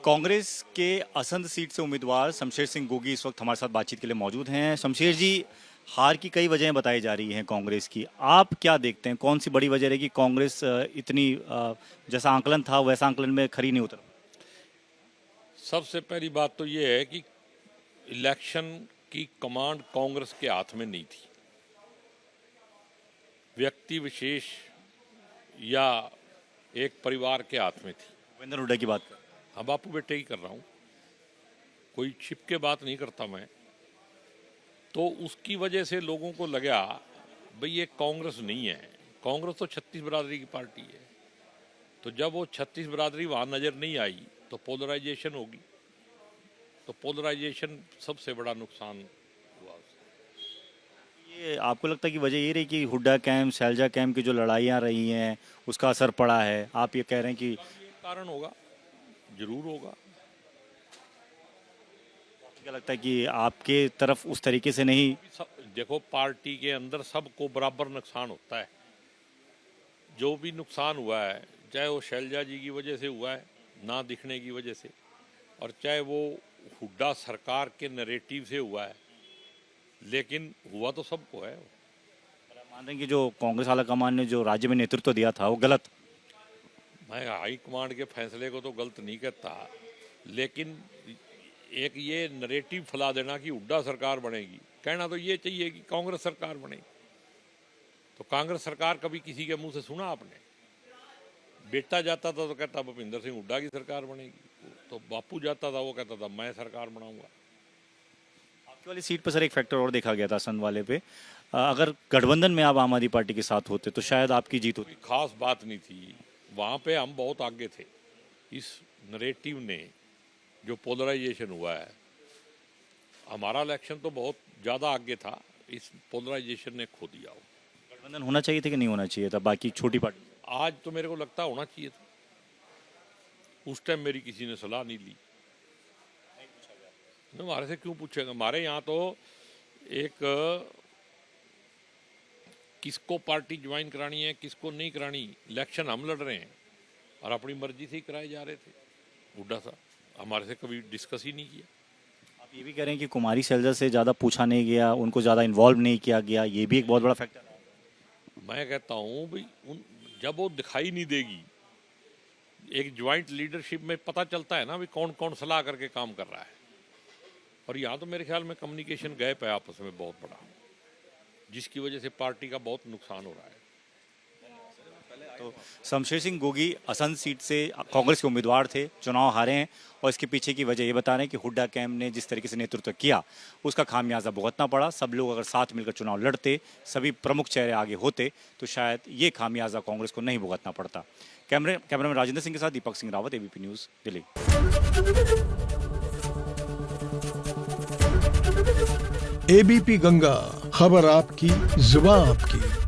कांग्रेस के असंध सीट से उम्मीदवार शमशेर सिंह गोगी इस वक्त हमारे साथ बातचीत के लिए मौजूद हैं। शमशेर जी, हार की कई वजहें बताई जा रही हैं कांग्रेस की। आप क्या देखते हैं, कौन सी बड़ी वजह रहेगी कांग्रेस इतनी जैसा आंकलन था वैसा आंकलन में खरी नहीं उतर? सबसे पहली बात तो ये है कि इलेक्शन की कमांड कांग्रेस के हाथ में नहीं थी। व्यक्ति विशेष या एक परिवार के हाथ में थी। भूपेंद्र हुड्डा की बात कर, हाँ, बापू बेटे ही कर रहा हूँ, कोई छिप के बात नहीं करता मैं। तो उसकी वजह से लोगों को लगा भाई ये कांग्रेस नहीं है। कांग्रेस तो 36 बिरादरी की पार्टी है। तो जब वो 36 बिरादरी वहाँ नज़र नहीं आई तो पोलराइजेशन होगी। तो पोलराइजेशन सबसे बड़ा नुकसान हुआ। ये आपको लगता है कि वजह ये रही कि हुड्डा कैंप शैलजा कैंप की जो लड़ाइयाँ रही हैं उसका असर पड़ा है? आप ये कह रहे हैं कि कारण होगा, जरूर होगा। क्या लगता है कि आपके तरफ उस तरीके से नहीं? देखो, पार्टी के अंदर सबको बराबर नुकसान होता है। जो भी नुकसान हुआ है, चाहे वो शैलजा जी की वजह से हुआ है, ना दिखने की वजह से, और चाहे वो हुड्डा सरकार के नैरेटिव से हुआ है, लेकिन हुआ तो सबको है। मान रहे हैं कि जो कांग्रेस आला कमान ने जो राज्य में नेतृत्व दिया था वो गलत? मैं हाई कमांड के फैसले को तो गलत नहीं कहता, लेकिन एक ये नैरेटिव फैला देना कि हुड्डा सरकार बनेगी, कहना तो ये चाहिए कि कांग्रेस सरकार बनेगी। तो कांग्रेस सरकार कभी किसी के मुंह से सुना आपने? बेटा जाता था तो कहता भूपेंद्र सिंह हुड्डा की सरकार बनेगी, तो बापू जाता था वो कहता था मैं सरकार बनाऊंगा। आपकी वाली सीट पर सर एक फैक्टर और देखा गया था संध वाले पे, अगर गठबंधन में आप आम आदमी पार्टी के साथ होते तो शायद आपकी जीत होती। खास बात नहीं थी, वहाँ पे हम बहुत आगे थे। इस नरेटिव ने जो पोलराइजेशन हुआ है, हमारा इलेक्शन तो बहुत ज़्यादा आगे था, इस पोलराइजेशन ने खो दिया। वो गठबंधन होना चाहिए था कि नहीं होना चाहिए था बाकी छोटी पार्टी? आज तो मेरे को लगता होना चाहिए था। उस टाइम मेरी किसी ने सलाह नहीं ली। हमारे से क्यों पूछेगा? हमारे यहाँ तो एक किसको पार्टी ज्वाइन करानी है किसको नहीं करानी, इलेक्शन हम लड़ रहे हैं और अपनी मर्जी से ही कराए जा रहे थे। हुड्डा साहब हमारे से कभी डिस्कस ही नहीं किया। आप ये भी कह रहे हैं कि कुमारी शैलजा से ज़्यादा पूछा नहीं गया, उनको ज़्यादा इन्वॉल्व नहीं किया गया, ये भी एक बहुत बड़ा फैक्टर है। मैं कहता हूँ भाई जब वो दिखाई नहीं देगी, एक ज्वाइंट लीडरशिप में पता चलता है ना भी कौन कौन सलाह करके काम कर रहा है। और यहाँ तो मेरे ख्याल में कम्युनिकेशन गैप है आपस में बहुत बड़ा, जिसकी वजह से पार्टी का बहुत नुकसान हो रहा है। तो शमशेर सिंह गोगी असंध सीट से कांग्रेस के उम्मीदवार थे, चुनाव हारे हैं और इसके पीछे की वजह ये बता रहे हैं कि हुड्डा कैंप ने जिस तरीके से नेतृत्व किया उसका खामियाजा भुगतना पड़ा। सब लोग अगर साथ मिलकर चुनाव लड़ते, सभी प्रमुख चेहरे आगे होते तो शायद ये खामियाजा कांग्रेस को नहीं भुगतना पड़ता। कैमरामैन राजेंद्र सिंह के साथ Deepak Singh Rawat, ABP news, Delhi. ABP Ganga, खबर आपकी, जुबान आपकी।